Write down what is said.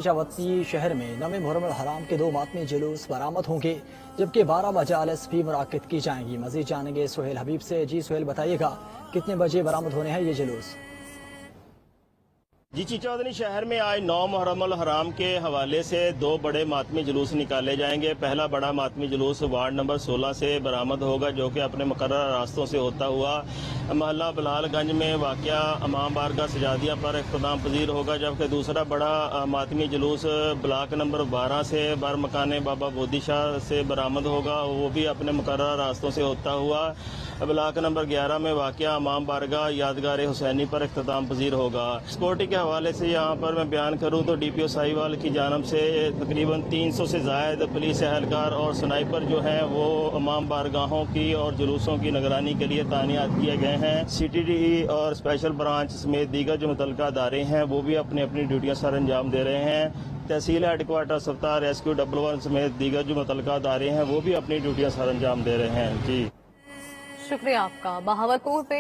पेशावती शहर में नवे मुहर्रम हराम के 2 मातमी जुलूस बरामद होंगे, जबकि 12 मजालिस भी मुनाकिद की जाएंगी। मजीद जानेंगे सुहेल हबीब से। जी सुहेल, बताइएगा कितने बजे बरामद होने हैं ये जुलूस? जी चौधरी, शहर में आज 9 मुहर्रम अल हराम के हवाले से 2 बड़े मातमी जुलूस निकाले जाएंगे। पहला बड़ा मातमी जुलूस वार्ड नंबर 16 से बरामद होगा, जो कि अपने मुकर्रर रास्तों से होता हुआ मोहल्ला बलालगंज में वाक़या इमाम बारगाह सजादिया पर इख्तिताम पजीर होगा। जबकि दूसरा बड़ा मातमी जुलूस ब्लॉक नंबर 12 से बरमकान बाबा बोदी शाह से बरामद होगा, वो भी अपने मुकर्रर रास्तों से होता हुआ ब्लॉक नंबर 11 में वाक़या इमाम बारगाह यादगार हुसैनी पर इख्तिताम पजीर होगा। सिक्योरिटी के हवाले से यहाँ पर मैं बयान करूँ तो DPO साहिवाल की जानब से तकरीबन 300 से ज़ायद पुलिस एहलकार और स्नाइपर जो हैं वो इमाम बारगाहों की और जुलूसों की निगरानी के लिए तानियात किए गए हैं। CTD और स्पेशल ब्रांच समेत दीगर जो मुतल्लिका अदारे हैं वो भी अपनी अपनी ड्यूटियाँ सर अंजाम दे रहे हैं। तहसील हेडक्वार्टर सफ्तार रेस्क्यू 111 समेत दीगर जो मुतल्लिका अदारे हैं वो भी अपनी ड्यूटियाँ सर अंजाम दे रहे हैं। जी शुक्रिया आपका। बहावलपुर पे